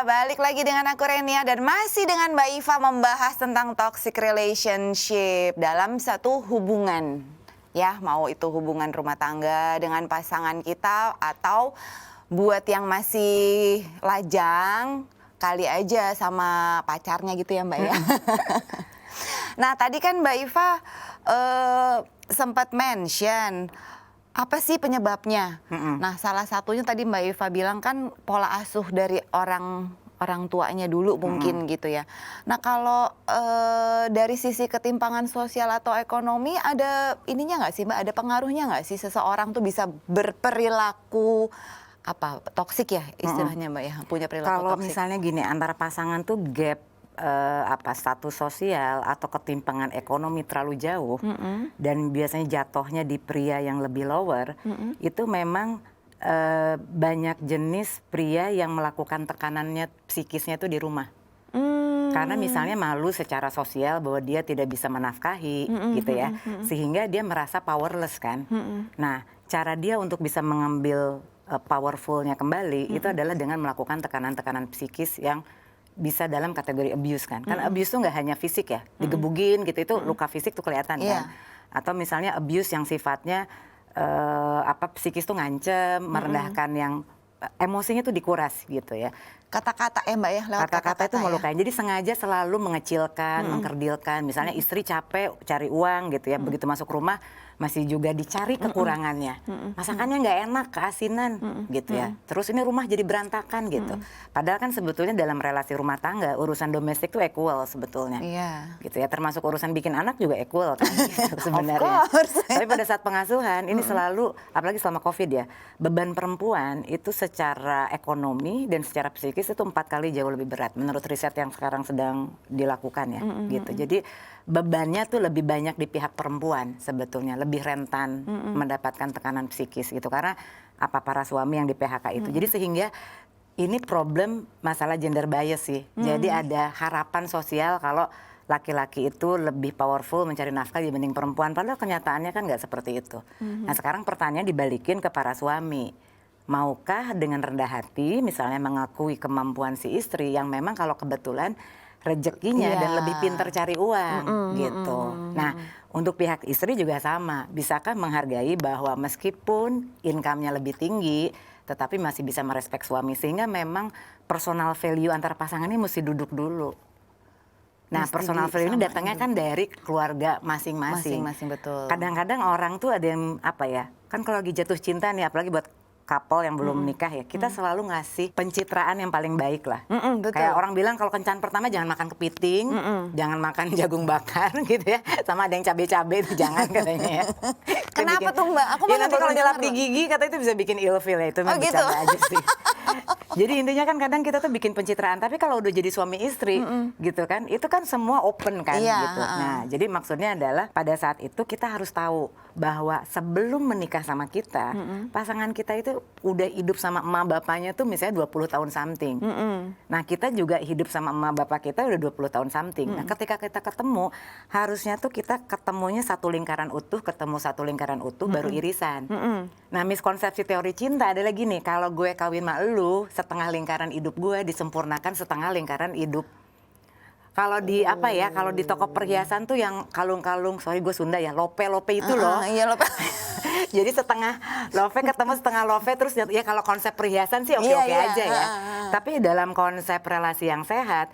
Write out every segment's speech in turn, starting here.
Ya, balik lagi dengan aku Renia dan masih dengan Mbak Iva membahas tentang toxic relationship dalam satu hubungan. Ya, mau itu hubungan rumah tangga dengan pasangan kita atau buat yang masih lajang, kali aja sama pacarnya gitu ya Mbak ya. Nah, tadi kan Mbak Iva sempat mention apa sih penyebabnya? Nah, salah satunya tadi Mbak Iva bilang kan pola asuh dari orang tuanya dulu mungkin gitu ya. Nah, kalau dari sisi ketimpangan sosial atau ekonomi ada ininya nggak sih Mbak? Ada pengaruhnya nggak sih seseorang tuh bisa berperilaku apa toksik ya istilahnya Mbak ya, punya perilaku Kalau toksik? misalnya gini, antara pasangan tuh gap status sosial atau ketimpangan ekonomi terlalu jauh dan biasanya jatuhnya di pria yang lebih lower, itu memang banyak jenis pria yang melakukan tekanannya psikisnya itu di rumah. Karena misalnya malu secara sosial bahwa dia tidak bisa menafkahi gitu ya, sehingga dia merasa powerless kan. Nah, cara dia untuk bisa mengambil powerfulnya kembali itu adalah dengan melakukan tekanan-tekanan psikis yang bisa dalam kategori abuse kan. Kan abuse tuh nggak hanya fisik ya, digebugin gitu, itu luka fisik tuh kelihatan kan. Atau misalnya abuse yang sifatnya psikis tuh ngancem, merendahkan yang emosinya tuh dikuras gitu ya. Kata-kata Mbak ya, lewat Kata-kata itu melukai. Jadi sengaja selalu mengecilkan, mengkerdilkan. Misalnya istri capek cari uang gitu ya, begitu masuk rumah masih juga dicari kekurangannya. Masakannya nggak enak, keasinan gitu ya. Terus ini rumah jadi berantakan gitu. Padahal kan sebetulnya dalam relasi rumah tangga urusan domestik tuh equal sebetulnya. Gitu ya, termasuk urusan bikin anak juga equal kan gitu, sebenarnya. Tapi pada saat pengasuhan ini selalu, apalagi selama Covid ya, beban perempuan itu secara ekonomi dan secara psikis itu 4 kali jauh lebih berat menurut riset yang sekarang sedang dilakukan ya gitu. Jadi bebannya tuh lebih banyak di pihak perempuan sebetulnya, lebih rentan mendapatkan tekanan psikis gitu karena para suami yang di PHK itu. Jadi sehingga ini problem masalah gender bias sih. Jadi ada harapan sosial kalau laki-laki itu lebih powerful mencari nafkah dibanding perempuan, padahal kenyataannya kan nggak seperti itu. Nah, sekarang pertanyaan dibalikin ke para suami. Maukah dengan rendah hati misalnya mengakui kemampuan si istri yang memang kalau kebetulan rezekinya dan lebih pintar cari uang gitu. Nah, untuk pihak istri juga sama. Bisakah menghargai bahwa meskipun income-nya lebih tinggi, tetapi masih bisa merespek suami, sehingga memang personal value antar pasangan ini mesti duduk dulu. Nah, personal value ini datangnya kan dari keluarga masing-masing. Betul. Kadang-kadang orang tuh ada yang kan kalau lagi jatuh cinta nih, apalagi buat couple yang belum menikah ya, kita selalu ngasih pencitraan yang paling baik lah. Kayak orang bilang kalau kencan pertama jangan makan kepiting, jangan makan jagung bakar gitu ya, sama ada yang cabai-cabai itu jangan katanya ya. Kenapa tuh Mbak? Aku ya nanti kalau nyelap di gigi katanya itu bisa bikin ilfeel ya, itu memang gitu? bercanda aja sih. Jadi intinya kan kadang kita tuh bikin pencitraan, tapi kalau udah jadi suami istri gitu kan, itu kan semua open kan gitu. Nah, jadi maksudnya adalah pada saat itu kita harus tahu bahwa sebelum menikah sama kita, pasangan kita itu udah hidup sama emak bapaknya tuh misalnya 20 tahun something. Nah, kita juga hidup sama emak bapak kita udah 20 tahun something. Nah, ketika kita ketemu, harusnya tuh kita ketemunya satu lingkaran utuh, ketemu satu lingkaran utuh baru irisan. Nah, miskonsepsi teori cinta adalah gini, kalau gue kawin sama lu, setengah lingkaran hidup gue disempurnakan setengah lingkaran hidup. Kalau di kalau di toko perhiasan tuh yang kalung-kalung, sorry gue Sunda ya, lope-lope itu loh. Iya, lope. Jadi setengah lope ketemu setengah lope, terus ya kalau konsep perhiasan sih oke-oke aja ya. Tapi dalam konsep relasi yang sehat,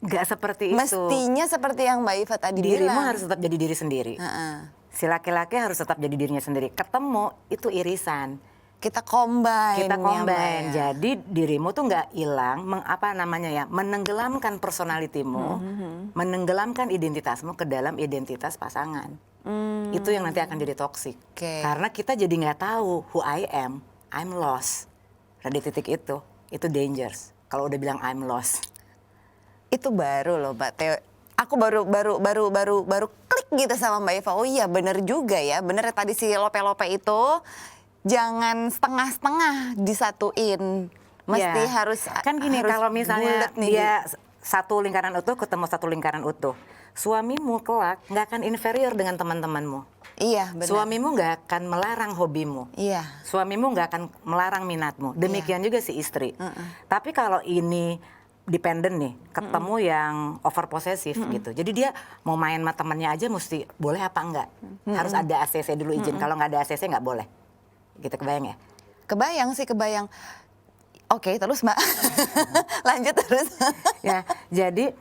nggak seperti itu. Mestinya seperti yang Mbak Iva tadi bilang. Dirimu harus tetap jadi diri sendiri. Si laki-laki harus tetap jadi dirinya sendiri. Ketemu itu irisan. Kita combine. Ya, jadi dirimu tuh nggak hilang, menenggelamkan personalitimu, menenggelamkan identitasmu ke dalam identitas pasangan. Itu yang nanti akan jadi toksik. Karena kita jadi nggak tahu who I am, I'm lost. Di titik itu dangerous. Kalau udah bilang I'm lost. Itu baru loh Mbak Theo. Aku baru klik gitu sama Mbak Iva. Oh iya bener juga ya, bener tadi si lope-lope itu. Jangan setengah-setengah disatuin, mesti harus kan gini, kalau misalnya dia satu lingkaran utuh ketemu satu lingkaran utuh. Suamimu kelak nggak akan inferior dengan teman-temanmu. Iya, benar. Suamimu nggak akan melarang hobimu. Iya. Suamimu nggak akan melarang minatmu. Demikian juga si istri. Tapi kalau ini dependen nih, ketemu yang over posesif gitu. Jadi dia mau main sama temannya aja mesti boleh apa enggak. Harus ada ACC dulu izin. Kalau nggak ada ACC nggak boleh. Gitu, kebayang ya? Kebayang sih, kebayang. Oke, terus Mbak. Lanjut terus. Ya, jadi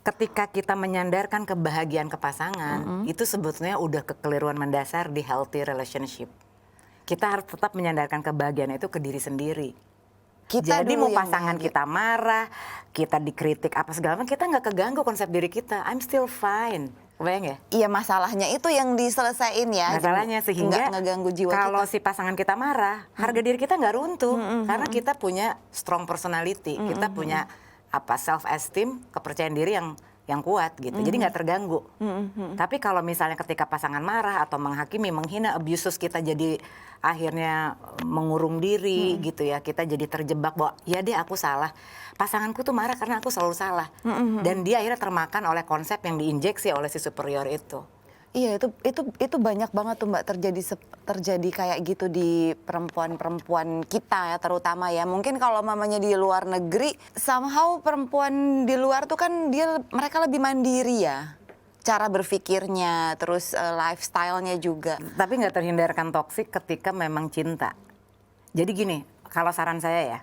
ketika kita menyandarkan kebahagiaan ke pasangan, itu sebetulnya udah kekeliruan mendasar di healthy relationship. Kita harus tetap menyandarkan kebahagiaan itu ke diri sendiri. Kita Jadi dulu mau yang pasangan bahagia. kita marah, kita dikritik apa segala macam, kita nggak keganggu konsep diri kita. I'm still fine. Kebayang ya? Iya, masalahnya itu yang diselesain ya. Masalahnya sehingga nggak ngeganggu jiwa kalau kita. si pasangan kita marah, harga diri kita nggak runtuh karena kita punya strong personality, kita punya self esteem, kepercayaan diri yang kuat gitu. Jadi nggak terganggu. Tapi kalau misalnya ketika pasangan marah atau menghakimi, menghina, abuses kita jadi akhirnya mengurung diri gitu ya. Kita jadi terjebak bahwa ya deh aku salah. Pasanganku tuh marah karena aku selalu salah. Dan dia akhirnya termakan oleh konsep yang diinjeksi oleh si superior itu. Iya, itu banyak banget tuh Mbak terjadi kayak gitu di perempuan-perempuan kita ya, terutama ya. Mungkin kalau mamanya di luar negeri, somehow perempuan di luar tuh kan mereka lebih mandiri ya. Cara berpikirnya, terus lifestyle-nya juga. Tapi nggak terhindarkan toksik ketika memang cinta. Jadi gini, kalau saran saya ya,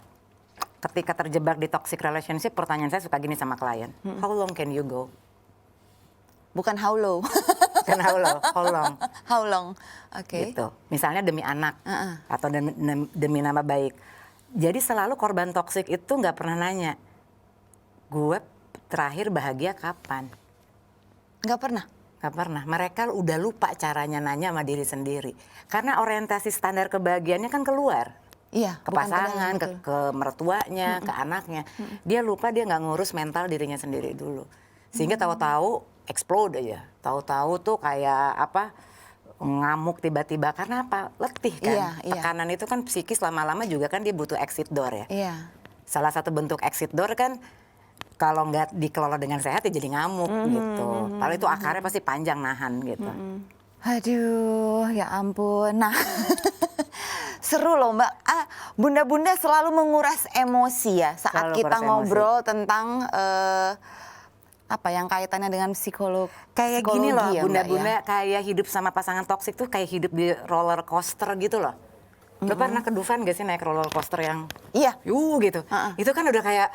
ketika terjebak di toxic relationship, pertanyaan saya suka gini sama klien, how long can you go? Bukan how low. Kan how long? How long? Oke. Gitu. Misalnya demi anak atau demi nama baik. Jadi selalu korban toksik itu nggak pernah nanya, gue terakhir bahagia kapan? Nggak pernah. Gak pernah. Mereka udah lupa caranya nanya sama diri sendiri. Karena orientasi standar kebahagiaannya kan keluar. Iya. Ke bukan pasangan, ke dalam, ke mertuanya, ke anaknya. Dia lupa, dia nggak ngurus mental dirinya sendiri dulu. Sehingga tahu-tahu explode aja. Tahu-tahu tuh kayak ngamuk tiba-tiba. Karena apa? Letih kan. Iya. Tekanan itu kan psikis, lama-lama juga kan dia butuh exit door ya. Iya. Salah satu bentuk exit door kan kalau nggak dikelola dengan sehat ya jadi ngamuk gitu. Kalau itu akarnya pasti panjang nahan gitu. Aduh, ya ampun. Nah, seru loh Mbak. Bunda-bunda selalu menguras emosi ya saat Selalu kita kuras ngobrol tentang apa yang kaitannya dengan Kayak psikologi gini loh, ya, Mbak, bunda-bunda ya? kayak hidup sama pasangan toksik tuh kayak hidup di roller coaster gitu loh. Lo pernah ke Dufan gak sih naik roller coaster yang Iya. gitu? Itu kan udah kayak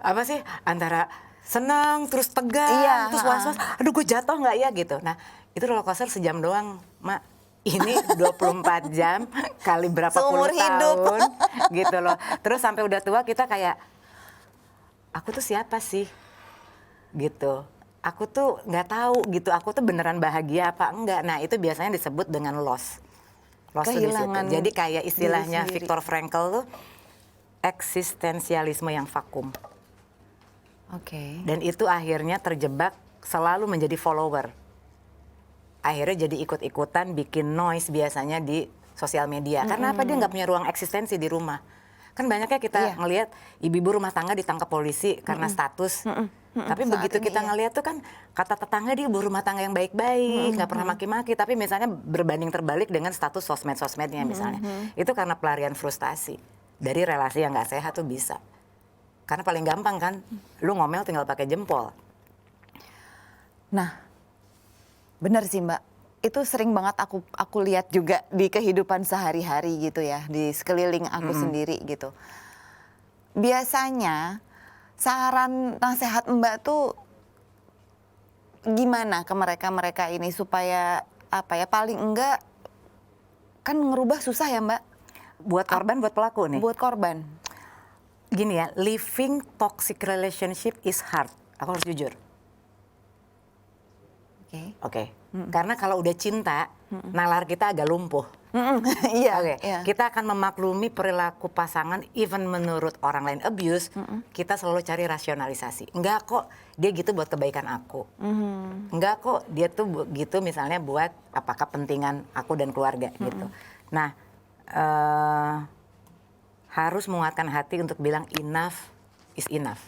apa sih, antara senang terus tegang, Iya, terus was-was, aduh gue jatuh nggak ya gitu. Nah itu roller coaster sejam doang, Mak. Ini 24 jam kali berapa Seumur puluh hidup. tahun gitu loh. Terus sampai udah tua kita kayak, aku tuh siapa sih? Gitu. Aku tuh nggak tahu gitu, aku tuh beneran bahagia apa enggak. Nah itu biasanya disebut dengan loss. Loss tuh di situ. Kehilangan Jadi kayak istilahnya diri sendiri. Viktor Frankl tuh eksistensialisme yang vakum. Oke. Dan itu akhirnya terjebak selalu menjadi follower. Akhirnya jadi ikut-ikutan bikin noise biasanya di sosial media. Karena apa? Dia nggak punya ruang eksistensi di rumah. Kan banyaknya kita ngelihat ibu-ibu rumah tangga ditangkap polisi karena status. Tapi Saat begitu ini, kita ngelihat tuh kan kata tetangga dia ibu rumah tangga yang baik-baik, nggak pernah maki-maki. Tapi misalnya berbanding terbalik dengan status sosmed-sosmednya misalnya. Itu karena pelarian frustasi dari relasi yang nggak sehat tuh bisa. Karena paling gampang kan, lu ngomel tinggal pakai jempol. Nah, benar sih Mbak. Itu sering banget aku lihat juga di kehidupan sehari-hari gitu ya, di sekeliling aku sendiri gitu. Biasanya saran nasihat Mbak tuh gimana ke mereka-mereka ini supaya apa ya, paling enggak kan ngerubah susah ya Mbak, Buat korban, buat pelaku nih. buat korban. Gini ya, living toxic relationship is hard. Aku harus jujur. Oke. Karena kalau udah cinta, nalar kita agak lumpuh. Iya. Oke. Iya. Kita akan memaklumi perilaku pasangan, even menurut orang lain abuse, kita selalu cari rasionalisasi. Enggak kok, dia gitu buat kebaikan aku. Enggak kok, dia tuh gitu misalnya buat kepentingan aku dan keluarga gitu. Nah, harus menguatkan hati untuk bilang enough is enough.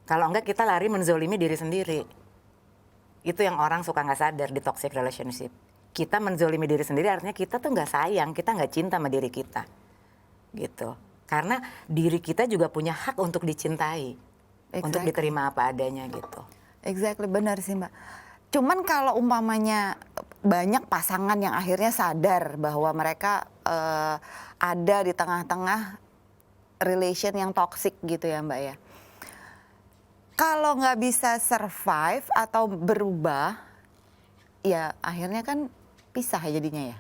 Kalau enggak kita lari menzolimi diri sendiri. Itu yang orang suka nggak sadar di toxic relationship. Kita menzolimi diri sendiri artinya kita tuh nggak sayang, kita nggak cinta sama diri kita. Gitu. Karena diri kita juga punya hak untuk dicintai. Untuk diterima apa adanya gitu. Exactly, benar sih Mbak. Cuman kalau umpamanya banyak pasangan yang akhirnya sadar bahwa mereka ada di tengah-tengah relation yang toxic gitu ya Mbak ya. Kalau nggak bisa survive atau berubah, ya akhirnya kan pisah jadinya ya.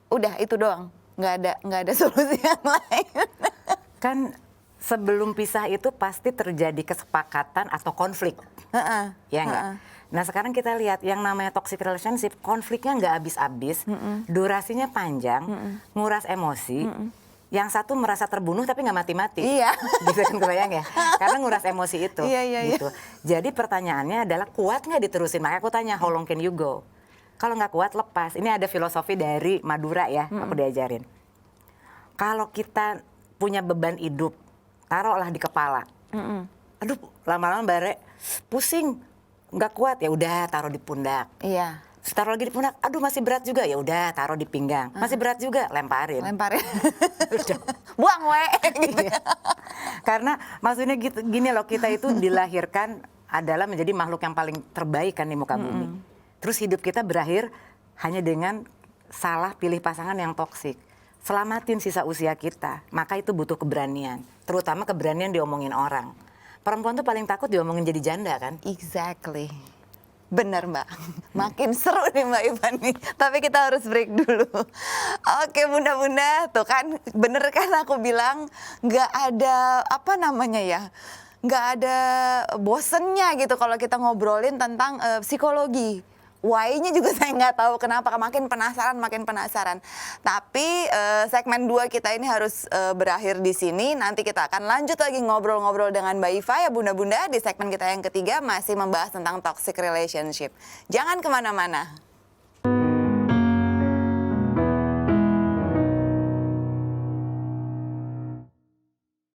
Udah itu doang, nggak ada solusi yang lain. Kan sebelum pisah itu pasti terjadi kesepakatan atau konflik, ya nggak? Nah sekarang kita lihat yang namanya toxic relationship, konfliknya nggak habis-habis, durasinya panjang, nguras emosi. Yang satu merasa terbunuh tapi nggak mati-mati. Iya. Gitu kan kebayang ya? Karena nguras emosi itu. Iya. Gitu. Jadi pertanyaannya adalah kuat nggak diterusin? Makanya aku tanya how long can you go? Kalau nggak kuat lepas. Ini ada filosofi dari Madura ya, aku diajarin. Kalau kita punya beban hidup, taruhlah di kepala. Aduh, lama-lama bare pusing, nggak kuat ya udah taruh di pundak. Iya. Taruh lagi di pundak, aduh masih berat juga ya udah taruh di pinggang. Masih berat juga, lemparin. Udah. Buang we. Gitu. Karena maksudnya gitu, gini loh, kita itu dilahirkan adalah menjadi makhluk yang paling terbaik kan di muka bumi. Terus hidup kita berakhir hanya dengan salah pilih pasangan yang toksik. Selamatin sisa usia kita, maka itu butuh keberanian. Terutama keberanian diomongin orang. Perempuan tuh paling takut diomongin jadi janda kan? Exactly. Benar Mbak, makin seru nih Mbak Ivan nih. Tapi kita harus break dulu. Oke bunda-bunda, tuh kan bener kan aku bilang nggak ada apa namanya ya, nggak ada bosennya gitu kalau kita ngobrolin tentang psikologi. Why-nya juga saya nggak tahu kenapa, makin penasaran. Tapi segmen 2 kita ini harus berakhir di sini. Nanti kita akan lanjut lagi ngobrol-ngobrol dengan Mbak Iva ya bunda-bunda. Di segmen kita yang ketiga masih membahas tentang toxic relationship. Jangan kemana-mana.